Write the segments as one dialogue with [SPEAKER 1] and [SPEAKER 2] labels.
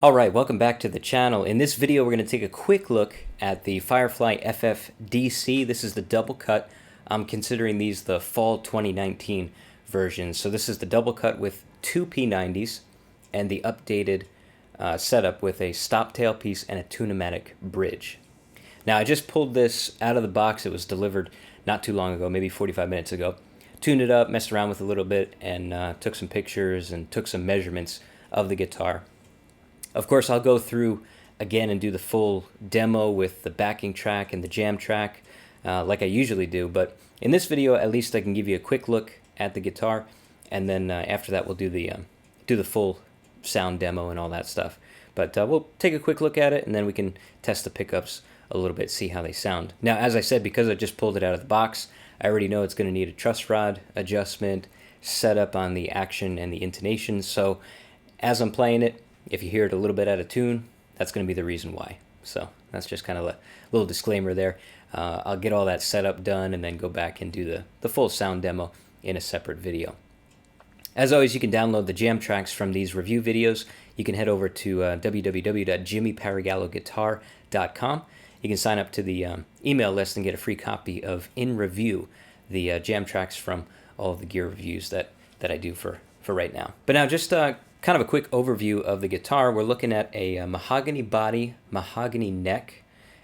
[SPEAKER 1] Alright, welcome back to the channel. In this video we're going to take a quick look at the Firefly FFDC. This is the double cut. I'm considering these the Fall 2019 versions. So this is the double cut with two P90s and the updated setup with a stop tailpiece and a Tune-o-matic bridge. Now I just pulled this out of the box. It was delivered not too long ago, maybe 45 minutes ago. Tuned it up, messed around with it a little bit, and took some pictures and took some measurements of the guitar. Of course, I'll go through again and do the full demo with the backing track and the jam track like I usually do, but in this video at least I can give you a quick look at the guitar, and then after that we'll do the full sound demo and all that stuff. But we'll take a quick look at it and then we can test the pickups a little bit, see how they sound. Now, as I said, because I just pulled it out of the box, I already know it's going to need a truss rod adjustment, setup on the action and the intonation, so as I'm playing it, if you hear it a little bit out of tune, that's going to be the reason why. So that's just kind of a little disclaimer there. I'll get all that setup done and then go back and do the full sound demo in a separate video. As always, you can download the jam tracks from these review videos. You can head over to www.jimmyparagalloguitar.com. You can sign up to the email list and get a free copy of In Review, the jam tracks from all of the gear reviews that I do for right now. But now just kind of a quick overview of the guitar. We're looking at a mahogany body, mahogany neck,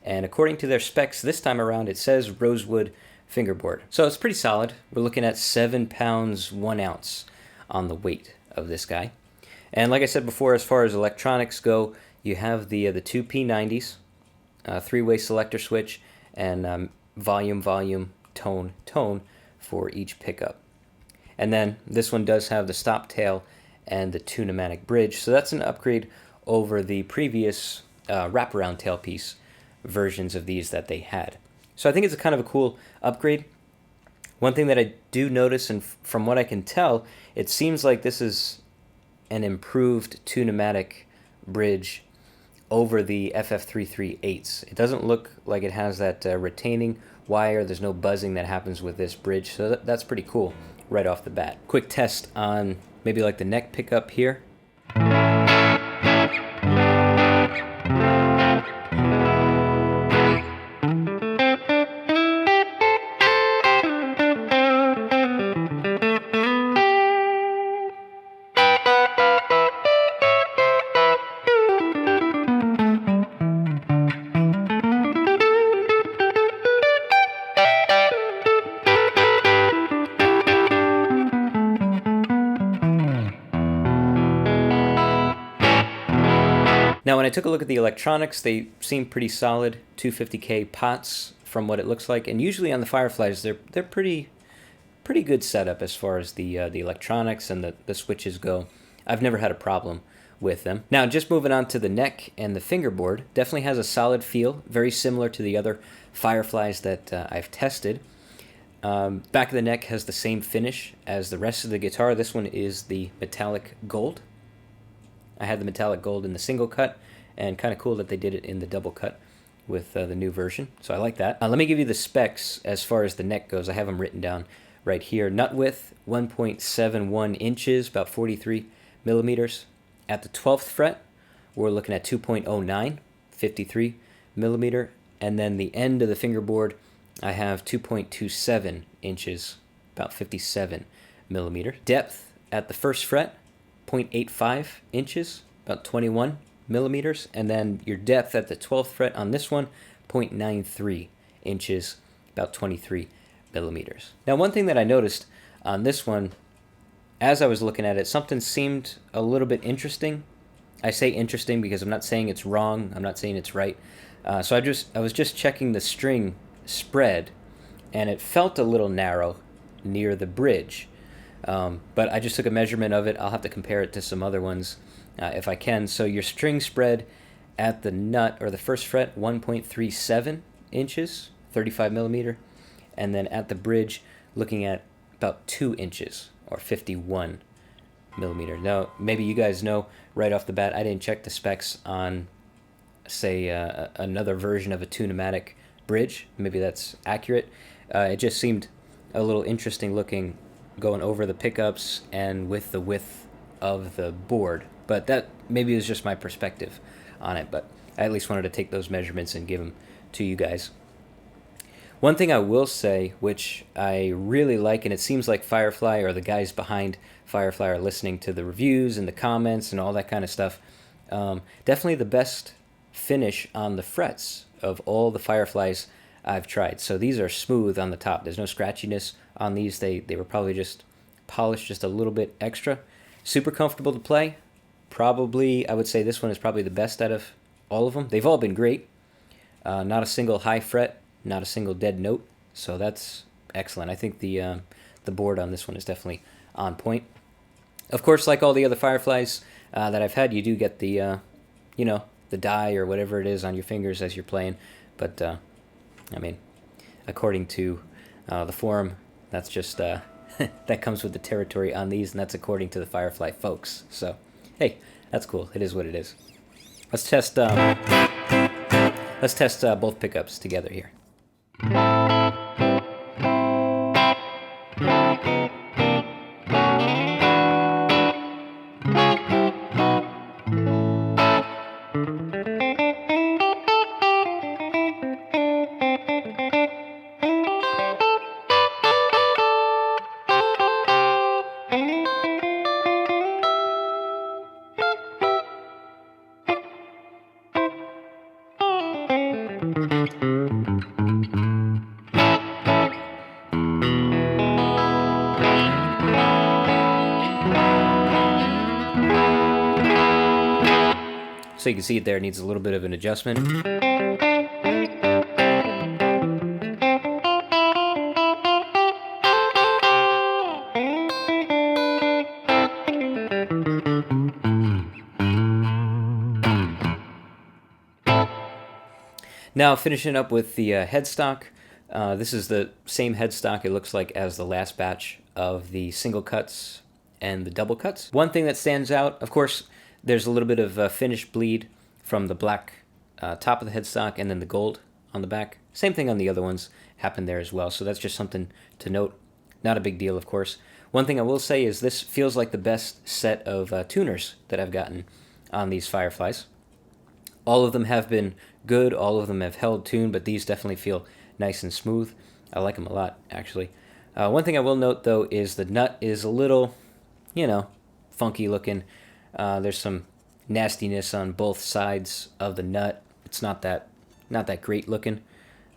[SPEAKER 1] and according to their specs this time around it says rosewood fingerboard. So it's pretty solid. We're looking at 7 pounds 1 ounce on the weight of this guy. And like I said before, as far as electronics go, you have the two P90s, three-way selector switch, and volume, tone, tone for each pickup. And then this one does have the stop tail and the Tune-o-matic bridge, so that's an upgrade over the previous wraparound tailpiece versions of these that they had. So I think it's a kind of a cool upgrade. One thing that I do notice, and from what I can tell, it seems like this is an improved Tune-o-matic bridge over the FF338s. It doesn't look like it has that retaining wire. There's no buzzing that happens with this bridge, so that's pretty cool right off the bat. Quick test on maybe like the neck pickup here. Now, when I took a look at the electronics, they seem pretty solid, 250K pots from what it looks like, and usually on the Fireflies, they're pretty good setup as far as the electronics and the switches go. I've never had a problem with them. Now, just moving on to the neck and the fingerboard, definitely has a solid feel, very similar to the other Fireflies that I've tested. Back of the neck has the same finish as the rest of the guitar. This one is the metallic gold. I had the metallic gold in the single cut, and kind of cool that they did it in the double cut with the new version, so I like that. Let me give you the specs as far as the neck goes. I have them written down right here. Nut width, 1.71 inches, about 43 millimeters. At the 12th fret, we're looking at 2.09, 53 millimeter, and then the end of the fingerboard, I have 2.27 inches, about 57 millimeter. Depth at the first fret, 0.85 inches, about 21 millimeters, and then your depth at the 12th fret on this one, 0.93 inches, about 23 millimeters. Now, one thing that I noticed on this one, as I was looking at it, something seemed a little bit interesting. I say interesting because I'm not saying it's wrong, I'm not saying it's right. So I was just checking the string spread, and it felt a little narrow near the bridge. But I just took a measurement of it. I'll have to compare it to some other ones if I can. So your string spread at the nut or the first fret, 1.37 inches, 35 millimeter. And then at the bridge, looking at about 2 inches or 51 millimeter. Now, maybe you guys know right off the bat, I didn't check the specs on, say, another version of a Tune-o-matic bridge. Maybe that's accurate. It just seemed a little interesting looking going over the pickups and with the width of the board. But that maybe is just my perspective on it. But I at least wanted to take those measurements and give them to you guys. One thing I will say, which I really like, and it seems like Firefly or the guys behind Firefly are listening to the reviews and the comments and all that kind of stuff. Definitely the best finish on the frets of all the Fireflies I've tried. So these are smooth on the top. There's no scratchiness on these. They were probably just polished just a little bit extra. Super comfortable to play. Probably, I would say this one is probably the best out of all of them. They've all been great. Not a single high fret. Not a single dead note, so that's excellent. I think the board on this one is definitely on point. Of course, like all the other Fireflies that I've had, you do get the, the dye or whatever it is on your fingers as you're playing. But, I mean, according to the forum, that's just, that comes with the territory on these, and that's according to the Firefly folks. So, hey, that's cool. It is what it is. Let's test both pickups together here. So you can see it there, it needs a little bit of an adjustment. Now finishing up with the headstock. This is the same headstock, it looks like, as the last batch of the single cuts and the double cuts. One thing that stands out, of course, there's a little bit of finish bleed from the black top of the headstock and then the gold on the back. Same thing on the other ones happened there as well, so that's just something to note. Not a big deal, of course. One thing I will say is this feels like the best set of tuners that I've gotten on these Fireflies. All of them have been good, all of them have held tune, but these definitely feel nice and smooth. I like them a lot, actually. One thing I will note, though, is the nut is a little, funky looking. There's some nastiness on both sides of the nut. It's not that great looking.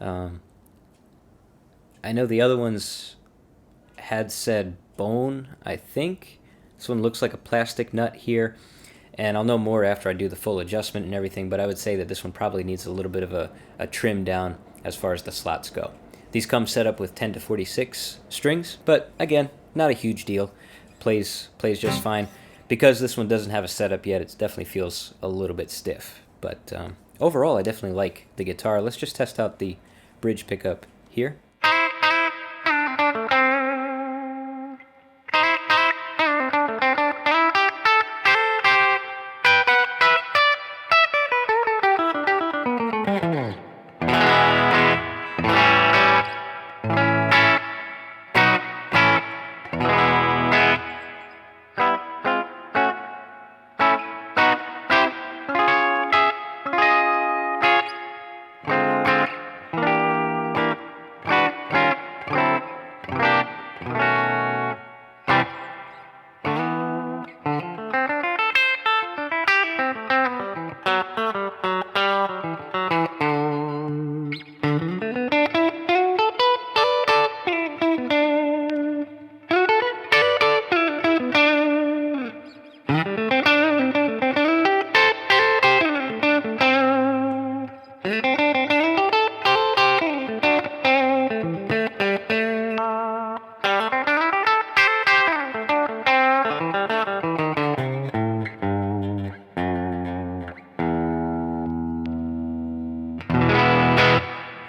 [SPEAKER 1] I know the other ones had said bone, I think. This one looks like a plastic nut here, and I'll know more after I do the full adjustment and everything, but I would say that this one probably needs a little bit of a trim down as far as the slots go. These come set up with 10 to 46 strings, but again, not a huge deal. Plays just fine. Because this one doesn't have a setup yet, it definitely feels a little bit stiff. But overall, I definitely like the guitar. Let's just test out the bridge pickup here.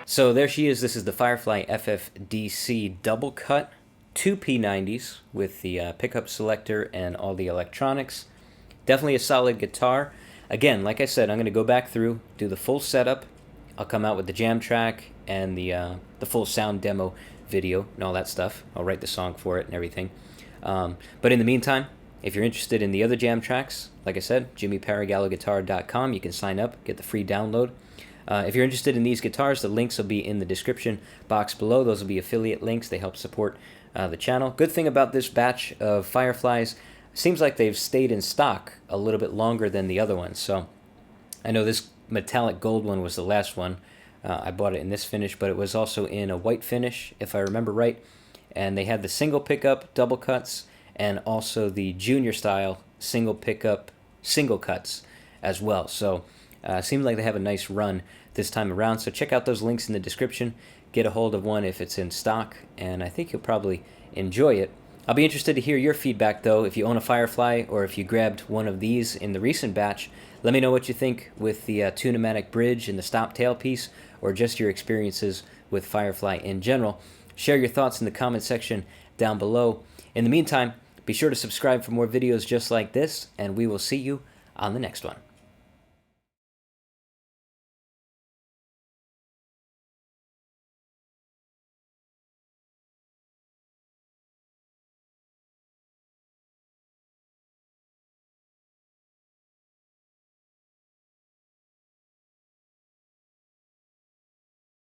[SPEAKER 1] So there she is. This is the Firefly FFDC double cut, 2 P90s with the pickup selector and all the electronics. Definitely a solid guitar. Again, like I said, I'm going to go back through, do the full setup. I'll come out with the jam track and the full sound demo video and all that stuff. I'll write the song for it and everything. But in the meantime, If you're interested in the other jam tracks, like I said, jimmyparagalloguitar.com, you can sign up, get the free download. If you're interested in these guitars, the links will be in the description box below. Those will be affiliate links. They help support the channel. Good thing about this batch of Fireflies, seems like they've stayed in stock a little bit longer than the other ones. So I know this metallic gold one was the last one. I bought it in this finish, but it was also in a white finish, if I remember right. And they had the single pickup double cuts and also the junior style single pickup single cuts as well. So seems like they have a nice run this time around. So check out those links in the description. Get a hold of one if it's in stock, and I think you'll probably enjoy it. I'll be interested to hear your feedback, though. If you own a Firefly or if you grabbed one of these in the recent batch, let me know what you think with the Tune-o-matic bridge and the stop tailpiece, or just your experiences with Firefly in general. Share your thoughts in the comment section down below. In the meantime, be sure to subscribe for more videos just like this, and we will see you on the next one.